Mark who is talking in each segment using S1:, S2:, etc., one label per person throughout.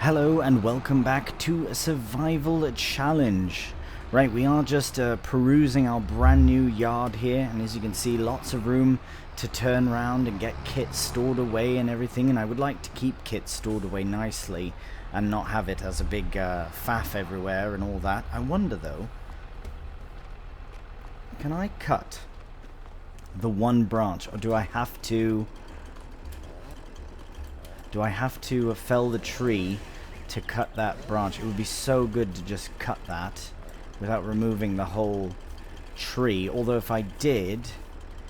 S1: Hello and welcome back to a survival challenge. Right, we are just perusing our brand new yard here, and as you can see, lots of room to turn around and get kit stored away and everything, and I would like to keep kit stored away nicely and not have it as a big faff everywhere and all that. I wonder though, can I cut the one branch, or do I have to fell the tree to cut that branch? It would be so good to just cut that without removing the whole tree. Although if I did,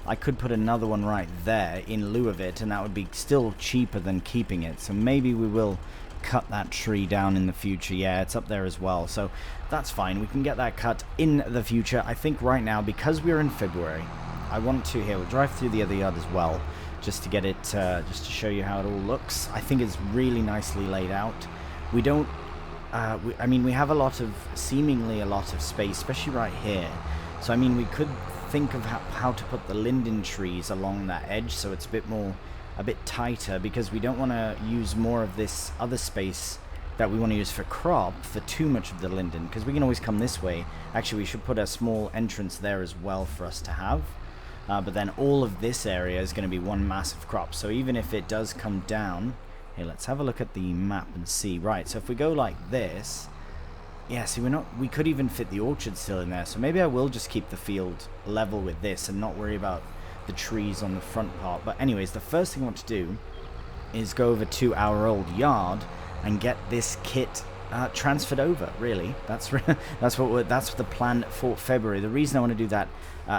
S1: I could put another one right there in lieu of it, and that would be still cheaper than keeping it. So maybe we will cut that tree down in the future. Yeah, it's up there as well, so that's fine. We can get that cut in the future. I think right now, because we're in February, I want to, here, we'll drive through the other yard as well, just to get it, just to show you how it all looks. I think it's really nicely laid out. We don't, I mean, we have seemingly a lot of space, especially right here. So, I mean, we could think of how to put the linden trees along that edge so it's a bit tighter, because we don't want to use more of this other space that we want to use for crop for too much of the linden, because we can always come this way. Actually, we should put a small entrance there as well for us to have. But then all of this area is going to be one massive crop. So even if it does come down, hey, let's have a look at the map and see. Right, so if we go like this, yeah, see, we could even fit the orchard still in there. So maybe I will just keep the field level with this and not worry about the trees on the front part. But anyways, the first thing I want to do is go over to our old yard and get this kit transferred over. Really, that's the plan for February. The reason I want to do that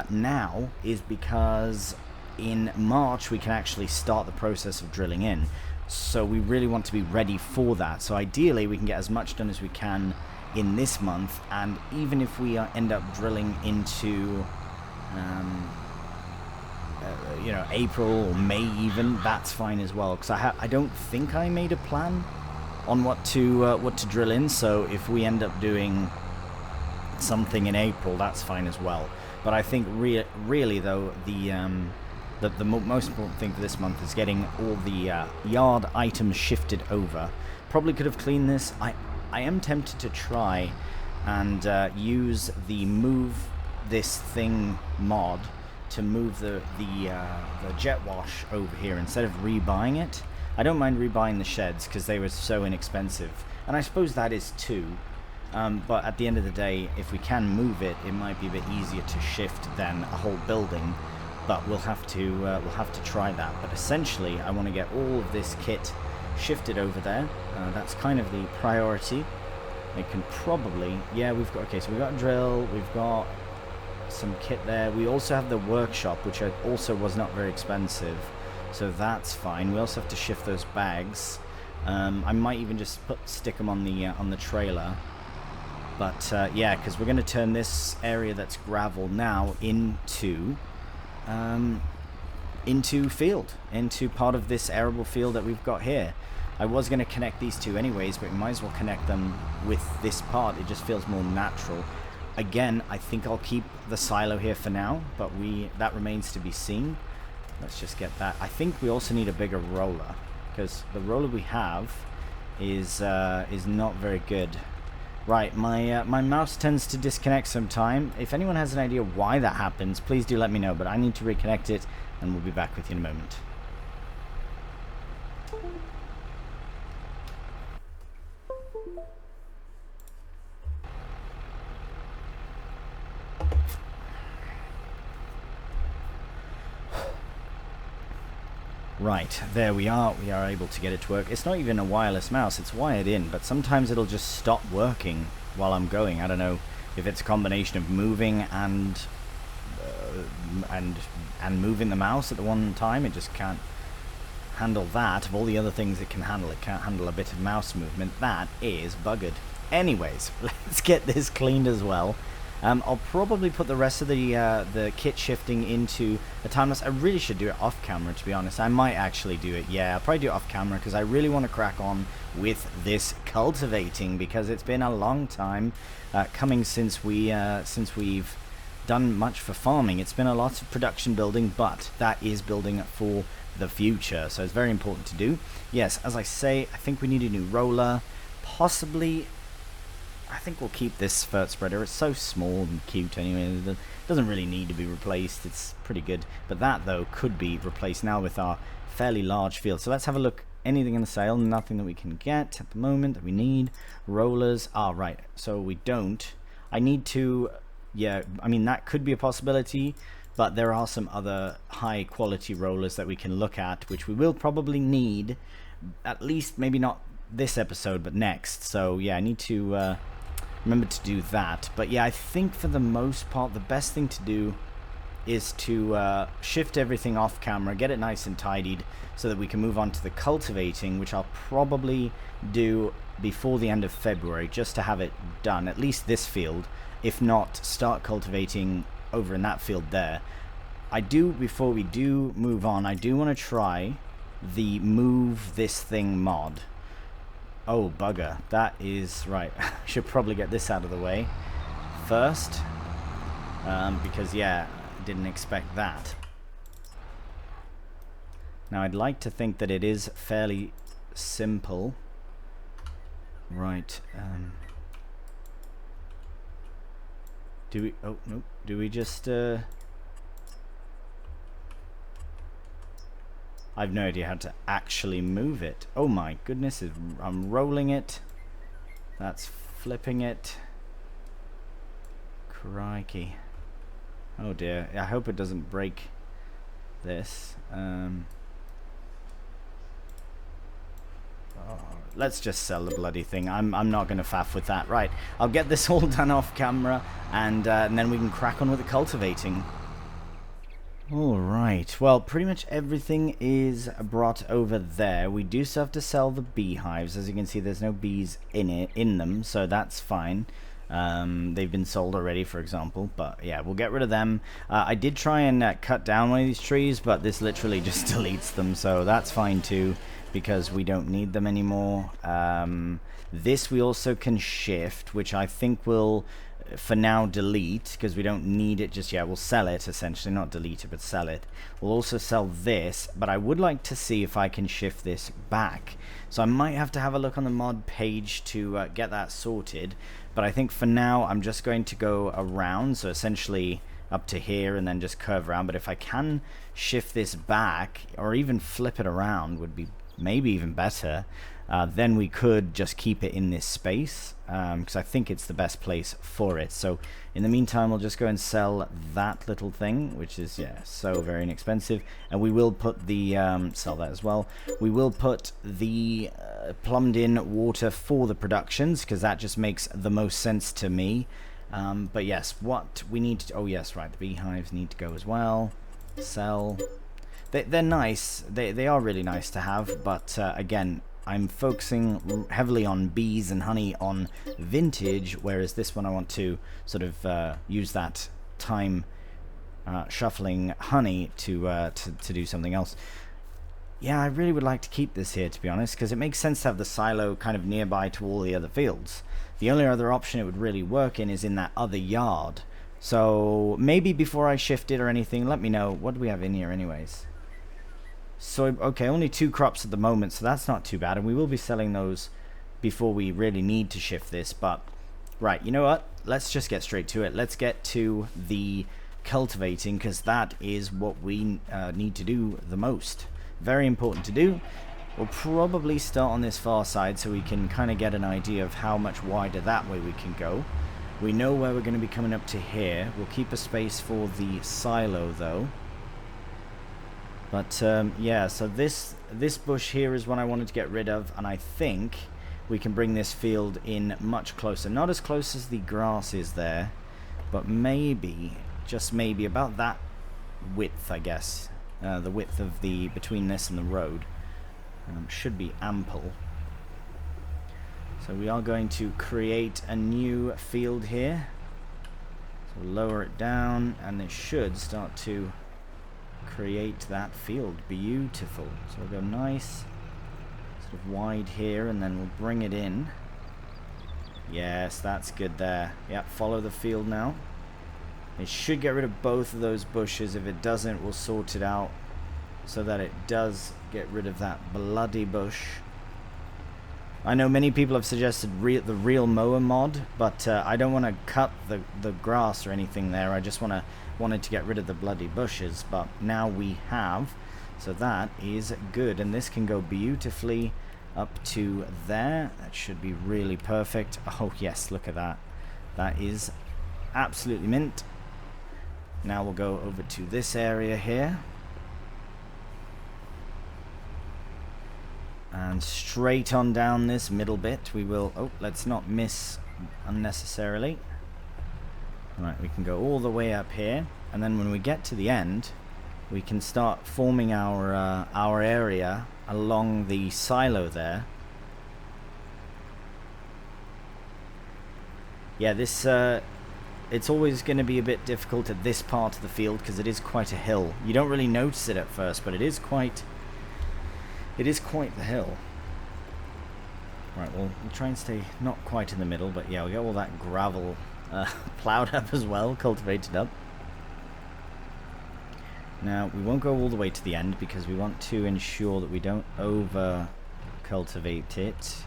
S1: now is because in March we can actually start the process of drilling in, so we really want to be ready for that. So ideally we can get as much done as we can in this month, and even if we end up drilling into you know, April or May even, that's fine as well, because I don't think I made a plan on what to drill in. So if we end up doing something in April, that's fine as well. But I think really though, the most important thing for this month is getting all the yard items shifted over. Probably could have cleaned this. I am tempted to try and use the move this thing mod to move the jet wash over here instead of rebuying it. I don't mind rebuying the sheds because they were so inexpensive, and I suppose that is too. But at the end of the day, if we can move it, it might be a bit easier to shift than a whole building. But we'll have to try that. But essentially, I want to get all of this kit shifted over there. That's kind of the priority. I can probably, yeah, we've got, okay, so we've got a drill, we've got some kit there. We also have the workshop, which also was not very expensive, so that's fine. We also have to shift those bags. I might even just stick them on the trailer. But yeah, because we're going to turn this area that's gravel now into field, into part of this arable field that we've got here. I was going to connect these two anyways, but we might as well connect them with this part. It just feels more natural. Again, I think I'll keep the silo here for now, but that remains to be seen. Let's just get that. I think we also need a bigger roller, because the roller we have is not very good. Right, my mouse tends to disconnect sometime. If anyone has an idea why that happens, please do let me know, but I need to reconnect it, and we'll be back with you in a moment. Right, there we are. We are able to get it to work. It's not even a wireless mouse, it's wired in, but sometimes it'll just stop working while I'm going. I don't know if it's a combination of moving and moving the mouse at the one time. It just can't handle that. Of all the other things it can handle, it can't handle a bit of mouse movement. That is buggered. Anyways, let's get this cleaned as well. I'll probably put the rest of the kit shifting into a timeless. I really should do it off camera, to be honest. I might actually do it. Yeah, I'll probably do it off camera because I really want to crack on with this cultivating, because it's been a long time coming since we've done much for farming. It's been a lot of production building, but that is building for the future, so it's very important to do. Yes, as I say, I think we need a new roller, possibly. I think we'll keep this fert spreader. It's so small and cute anyway. It doesn't really need to be replaced. It's pretty good. But that, though, could be replaced now with our fairly large field. So let's have a look. Anything in the sale? Nothing that we can get at the moment that we need. Rollers. Ah, right. So we don't. I need to... Yeah, I mean, that could be a possibility. But there are some other high-quality rollers that we can look at, which we will probably need. At least, maybe not this episode, but next. So, yeah, I need to... remember to do that. But yeah, I think for the most part the best thing to do is to shift everything off camera, get it nice and tidied, so that we can move on to the cultivating, which I'll probably do before the end of February, just to have it done, at least this field. If not, start cultivating over in that field there. Before we do move on, I do want to try the move this thing mod. Oh, bugger. That is... Right. I should probably get this out of the way first. Because, yeah, I didn't expect that. Now, I'd like to think that it is fairly simple. Right. Do we... Oh, nope. Do we just... I've no idea how to actually move it. Oh my goodness, I'm rolling it. That's flipping it. Crikey. Oh dear, I hope it doesn't break this. Let's just sell the bloody thing. I'm not going to faff with that. Right, I'll get this all done off camera, and then we can crack on with the cultivating. Alright, well, pretty much everything is brought over there. We do still have to sell the beehives. As you can see, there's no bees in them, so that's fine. They've been sold already, for example, but yeah, we'll get rid of them. I did try and cut down one of these trees, but this literally just deletes them, so that's fine too, because we don't need them anymore. This we also can shift, which I think will... for now delete, because we don't need it just yet. We'll sell it, essentially, not delete it, but sell it. We'll also sell this, but I would like to see if I can shift this back. So I might have to have a look on the mod page to get that sorted, but I think for now I'm just going to go around, so essentially up to here and then just curve around. But if I can shift this back, or even flip it around, would be maybe even better. Then we could just keep it in this space, because I think it's the best place for it. So in the meantime, we'll just go and sell that little thing, which is, yeah, so very inexpensive. And we will put the, sell that as well. We will put the plumbed in water for the productions, because that just makes the most sense to me. But yes, what we need to, oh yes, right, the beehives need to go as well. Sell. They're nice. They are really nice to have, but again, I'm focusing heavily on bees and honey on vintage, whereas this one I want to sort of use that time shuffling honey to do something else. Yeah, I really would like to keep this here, to be honest, because it makes sense to have the silo kind of nearby to all the other fields. The only other option it would really work in is in that other yard. So maybe before I shift it or anything, let me know. What do we have in here anyways? So, okay, only 2 crops at the moment, so that's not too bad. And we will be selling those before we really need to shift this. But, right, you know what? Let's just get straight to it. Let's get to the cultivating, because that is what we need to do the most. Very important to do. We'll probably start on this far side so we can kind of get an idea of how much wider that way we can go. We know where we're going to be coming up to here. We'll keep a space for the silo, though. But yeah, so this bush here is what I wanted to get rid of, and I think we can bring this field in much closer. Not as close as the grass is there, but maybe, just maybe, about that width, I guess. The width of the between this and the road should be ample. So we are going to create a new field here. So lower it down, and it should start to create that field. Beautiful. So we'll go nice, sort of wide here, and then we'll bring it in. Yes, that's good there. Yep, follow the field now. It should get rid of both of those bushes. If it doesn't, we'll sort it out so that it does get rid of that bloody bush. I know many people have suggested the real mower mod, but I don't want to cut the grass or anything there. I just wanted to get rid of the bloody bushes, but now we have, so that is good. And this can go beautifully up to there. That should be really perfect. Oh yes, look at that. That is absolutely mint. Now we'll go over to this area here. And straight on down this middle bit we will... Oh, let's not miss unnecessarily. Right, we can go all the way up here, and then when we get to the end, we can start forming our area along the silo there. Yeah, this it's always going to be a bit difficult at this part of the field because it is quite a hill. You don't really notice it at first, but it is quite the hill. Right, well, we'll try and stay not quite in the middle, but yeah, we'll get all that gravel plowed up as well, cultivated up. Now, we won't go all the way to the end because we want to ensure that we don't over-cultivate it.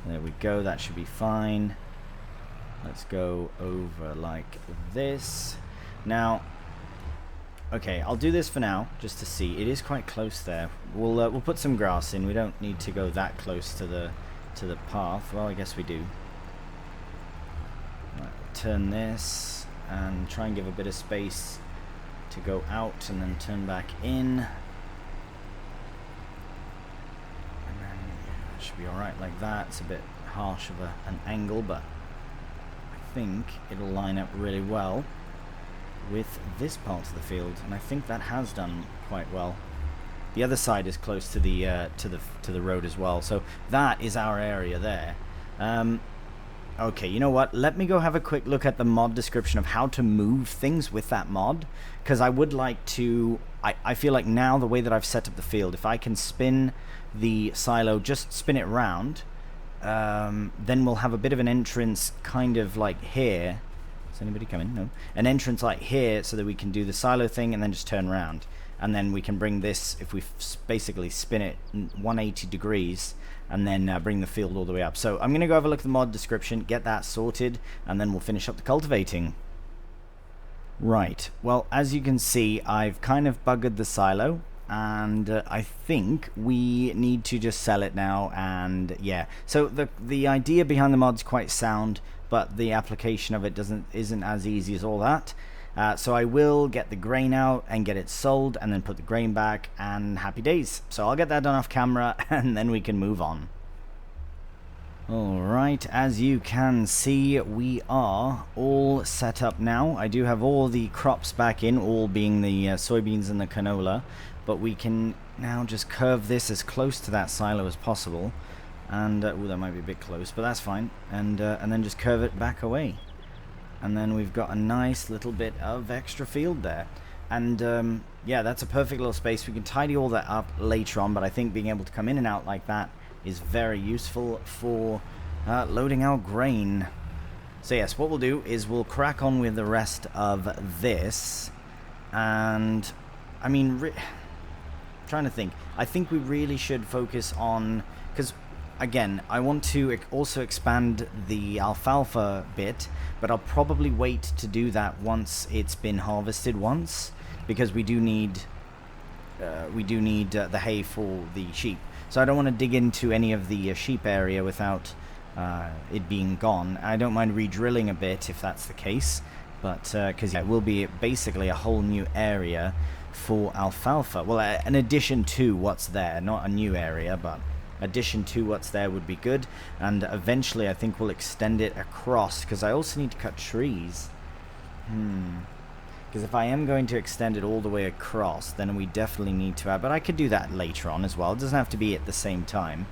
S1: There we go, that should be fine. Let's go over like this. Now, okay, I'll do this for now, just to see. It is quite close there. We'll put some grass in. We don't need to go that close to the path. Well, I guess we do. Right, turn this and try and give a bit of space to go out, and then turn back in. And then that should be all right like that. It's a bit harsh of an angle, but I think it'll line up really well with this part of the field, and I think that has done quite well. The other side is close to the road as well, so that is our area there. Okay, you know what? Let me go have a quick look at the mod description of how to move things with that mod, because I would like to. I feel like now the way that I've set up the field, if I can spin the silo, just spin it round, then we'll have a bit of an entrance, kind of like here. Is anybody coming? No. An entrance like here, so that we can do the silo thing and then just turn around. And then we can bring this, if we basically spin it 180 degrees, and then bring the field all the way up. So I'm going to go have a look at the mod description, get that sorted, and then we'll finish up the cultivating. Right, well, as you can see, I've kind of buggered the silo, and I think we need to just sell it now. And yeah, so the idea behind the mod's quite sound, but the application of it isn't as easy as all that. So I will get the grain out and get it sold, and then put the grain back, and happy days. So I'll get that done off camera, and then we can move on. Alright, as you can see, we are all set up now. I do have all the crops back in, all being the soybeans and the canola, but we can now just curve this as close to that silo as possible. And oh, that might be a bit close, but that's fine. And then just curve it back away. And then we've got a nice little bit of extra field there. And yeah, that's a perfect little space. We can tidy all that up later on, but I think being able to come in and out like that is very useful for loading our grain. So yes, what we'll do is we'll crack on with the rest of this. And I mean, trying to think, I think we really should focus on, because again, I want to also expand the alfalfa bit, but I'll probably wait to do that once it's been harvested once, because we do need the hay for the sheep. So I don't want to dig into any of the sheep area without it being gone. I don't mind re-drilling a bit if that's the case, but because yeah, it will be basically a whole new area for alfalfa. Well, an addition to what's there, not a new area, but addition to what's there would be good. And eventually I think we'll extend it across, because I also need to cut trees. Because if I am going to extend it all the way across, then we definitely need to add, but I could do that later on as well. It doesn't have to be at the same time.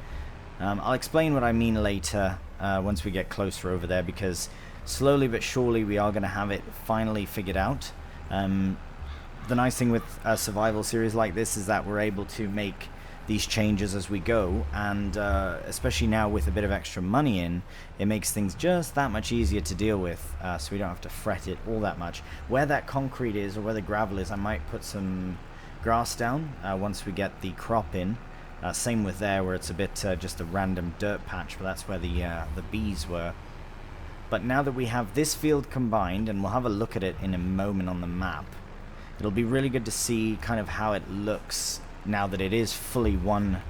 S1: I'll explain what I mean later once we get closer over there, because slowly but surely we are going to have it finally figured out. The nice thing with a survival series like this is that we're able to make these changes as we go, and especially now with a bit of extra money in, it makes things just that much easier to deal with, so we don't have to fret it all that much. Where that concrete is, or where the gravel is, I might put some grass down once we get the crop in. Same with there, where it's a bit just a random dirt patch, but that's where the bees were. But now that we have this field combined, and we'll have a look at it in a moment on the map, it'll be really good to see kind of how it looks now that it is fully one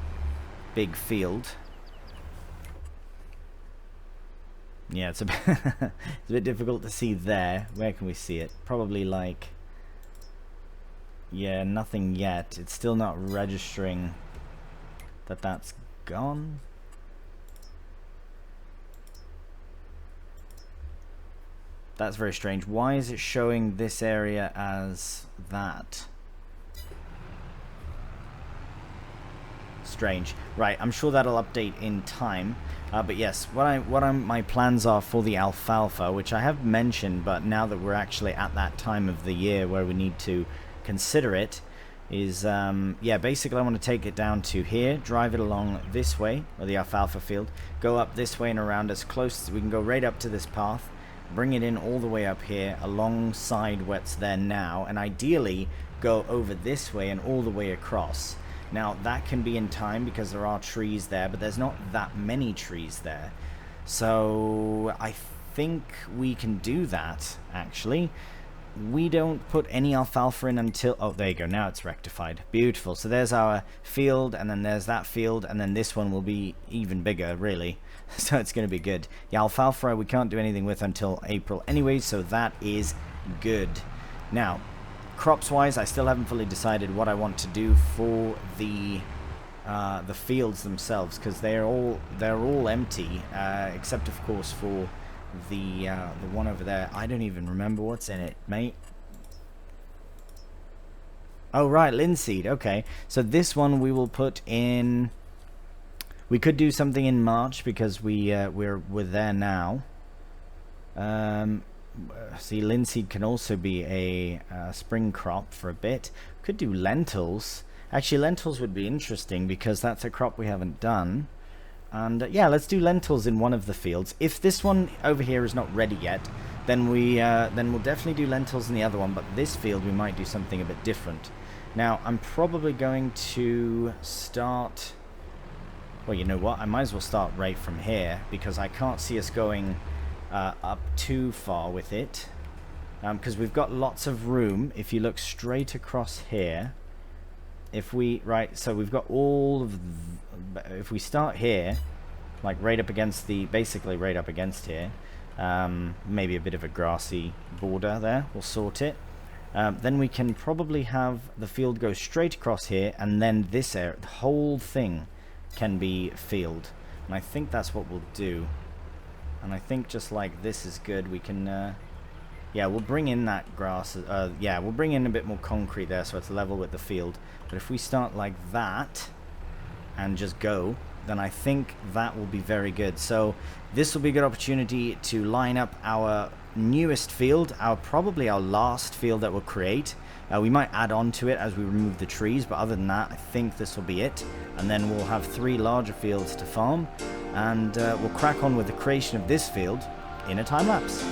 S1: big field. Yeah, it's a bit, it's a bit difficult to see there. Where can we see it? Probably like... yeah, nothing yet. It's still not registering that that's gone. That's very strange. Why is it showing this area as that? Strange. Right, I'm sure that'll update in time. But yes, my plans are for the alfalfa, which I have mentioned, but now that we're actually at that time of the year where we need to consider it, is yeah, basically I want to take it down to here, drive it along this way, or the alfalfa field, go up this way and around as close as we can go, right up to this path, bring it in all the way up here alongside what's there now, and ideally go over this way and all the way across. Now that can be in time because there are trees there, but there's not that many trees there, so I think we can do that. Actually, we don't put any alfalfa in until... oh, there you go, now it's rectified. Beautiful. So there's our field, and then there's that field, and then this one will be even bigger, really. So it's going to be good. The alfalfa we can't do anything with until April anyway, so that is good. Now, crops-wise, I still haven't fully decided what I want to do for the fields themselves, because they're all empty, except of course for the one over there. I don't even remember what's in it, mate. Oh right, linseed. Okay, so this one we will put in. We could do something in March because we're there now. See, linseed can also be a spring crop for a bit. Could do lentils. Actually, lentils would be interesting because that's a crop we haven't done. And yeah, let's do lentils in one of the fields. If this one over here is not ready yet, then we'll definitely do lentils in the other one. But this field we might do something a bit different. Now I'm probably going to start. Well, you know what? I might as well start right from here because I can't see us going up too far with it. Because we've got lots of room. If you look straight across here. If we, right, so we've got all of, if we start here, like right up against the, basically right up against here, maybe a bit of a grassy border there, we'll sort it. Then we can probably have the field go straight across here, and then this area, the whole thing can be field. And I think that's what we'll do. And I think just like this is good, we can, yeah, we'll bring in that grass, yeah, we'll bring in a bit more concrete there so it's level with the field. But if we start like that and just go, then I think that will be very good. So this will be a good opportunity to line up our newest field, probably our last field that we'll create. We might add on to it as we remove the trees, but other than that, I think this will be it. And then we'll have 3 larger fields to farm, and we'll crack on with the creation of this field in a time lapse.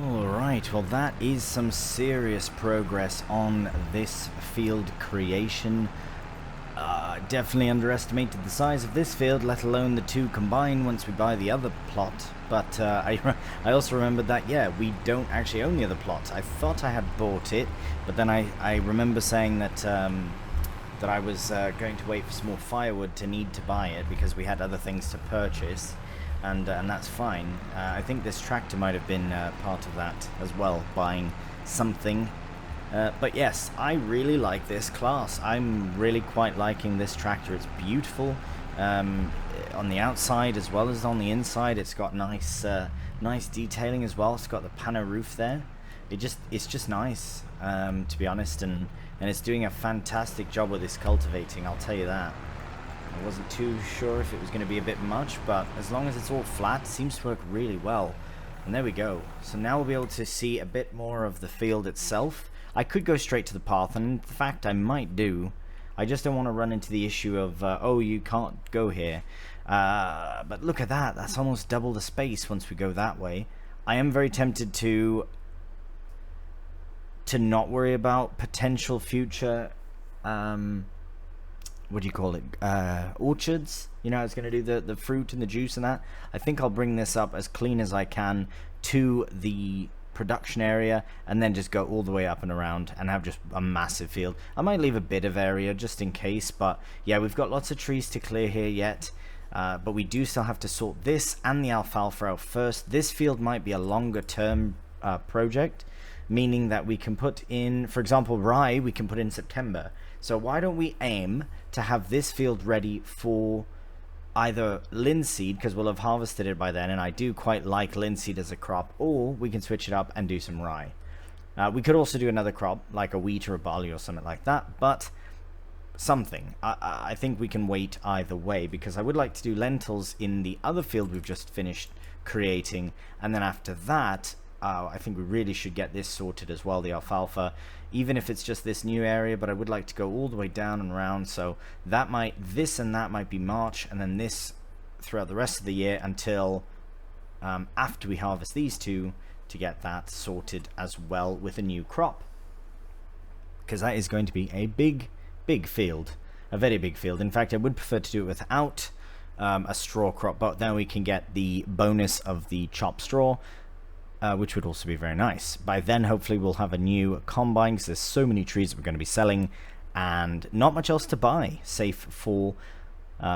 S1: Alright, well that is some serious progress on this field creation. Definitely underestimated the size of this field, let alone the two combined once we buy the other plot. But I also remembered that, yeah, we don't actually own the other plot. I thought I had bought it, but then I remember saying that that I was going to wait for some more firewood to need to buy it because we had other things to purchase. And that's fine. I think this tractor might have been part of that as well, buying something. But yes, I really like this class. I'm really quite liking this tractor. It's beautiful on the outside as well as on the inside. It's got nice detailing as well. It's got the pano roof there. It's just nice, to be honest, and it's doing a fantastic job with this cultivating, I'll tell you that. I wasn't too sure if it was going to be a bit much, but as long as it's all flat, it seems to work really well. And there we go. So now we'll be able to see a bit more of the field itself. I could go straight to the path, and in fact I might do. I just don't want to run into the issue of, oh, you can't go here. But look at that. That's almost double the space once we go that way. I am very tempted to not worry about potential future what do you call it, orchards. You know, it's going to do the fruit and the juice and that. I think I'll bring this up as clean as I can to the production area and then just go all the way up and around and have just a massive field. I might leave a bit of area just in case, but yeah, we've got lots of trees to clear here yet. But we do still have to sort this and the alfalfa out first. This field might be a longer term project, meaning that we can put in, for example, rye we can put in September. So why don't we aim to have this field ready for either linseed, because we'll have harvested it by then, and I do quite like linseed as a crop, or we can switch it up and do some rye. We could also do another crop, like a wheat or a barley or something like that, but something. I think we can wait either way, because I would like to do lentils in the other field we've just finished creating, and then after that, I think we really should get this sorted as well, the alfalfa, even if it's just this new area, but I would like to go all the way down and around, so this and that might be March, and then this throughout the rest of the year until after we harvest these two, to get that sorted as well with a new crop, because that is going to be a big field, a very big field. In fact, I would prefer to do it without a straw crop, but then we can get the bonus of the chopped straw, which would also be very nice. By then, hopefully, we'll have a new combine, because there's so many trees that we're going to be selling, and not much else to buy, safe for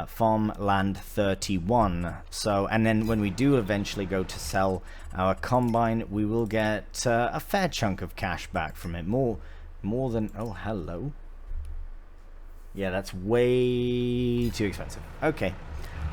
S1: Farmland 31. So, and then when we do eventually go to sell our combine, we will get a fair chunk of cash back from it. More than... Oh, hello. Yeah, that's way too expensive. Okay.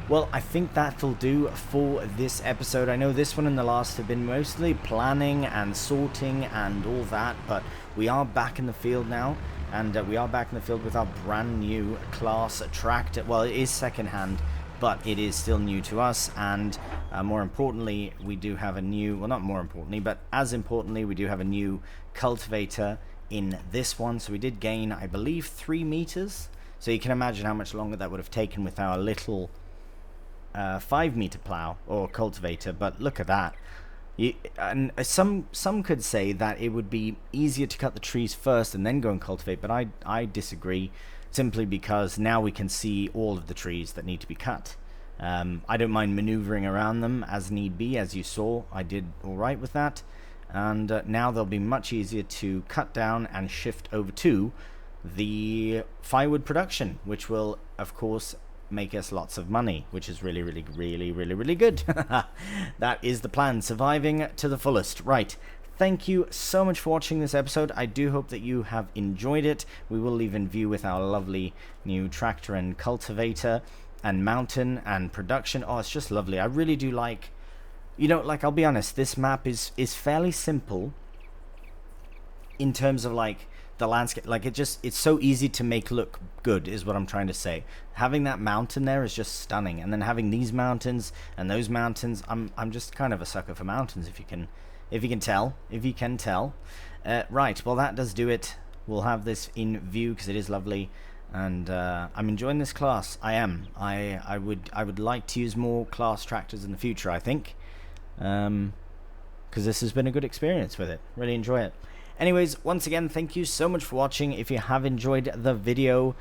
S1: Well, I think that'll do for this episode. I know this one and the last have been mostly planning and sorting and all that, but we are back in the field now, and we are back in the field with our brand new class tractor. Well, it is secondhand, but it is still new to us, and more importantly, we do have a new, well, not more importantly, but as importantly, we do have a new cultivator in this one. So we did gain, I believe, 3 meters. So you can imagine how much longer that would have taken with our little 5-meter plow or cultivator, but look at that. And some could say that it would be easier to cut the trees first and then go and cultivate, but I disagree, simply because now we can see all of the trees that need to be cut. I don't mind maneuvering around them as need be. As you saw, I did alright with that, and now they'll be much easier to cut down and shift over to the firewood production, which will of course make us lots of money, which is really good. That is the plan, surviving to the fullest. Right, thank you so much for watching this episode. I do hope that you have enjoyed it. We will leave in view with our lovely new tractor and cultivator and mountain and production. Oh, it's just lovely. I really do like, you know, like, I'll be honest, this map is fairly simple in terms of like the landscape. Like, it's so easy to make look good, is what I'm trying to say. Having that mountain there is just stunning, and then having these mountains and those mountains. I'm just kind of a sucker for mountains, if you can tell. Right, well, that does do it. We'll have this in view because it is lovely, and I'm enjoying this class. I would like to use more class tractors in the future, I think. because this has been a good experience with it. Really enjoy it. Anyways, once again, thank you so much for watching. If you have enjoyed the video,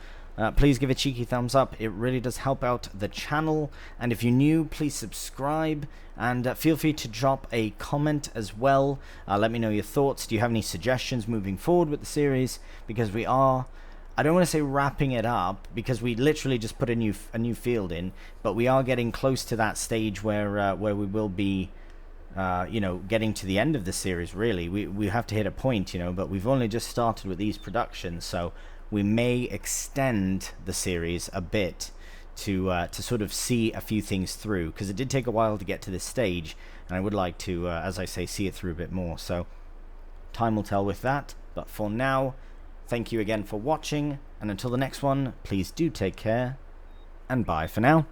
S1: please give a cheeky thumbs up. It really does help out the channel. And if you're new, please subscribe. And feel free to drop a comment as well. Let me know your thoughts. Do you have any suggestions moving forward with the series? Because we are, I don't want to say wrapping it up, because we literally just put a new field in. But we are getting close to that stage where we will be, you know, getting to the end of the series. Really, we have to hit a point, you know. But we've only just started with these productions, so we may extend the series a bit to sort of see a few things through, because it did take a while to get to this stage, and I would like to, as I say, see it through a bit more. So time will tell with that. But for now, thank you again for watching, and until the next one, please do take care, and bye for now.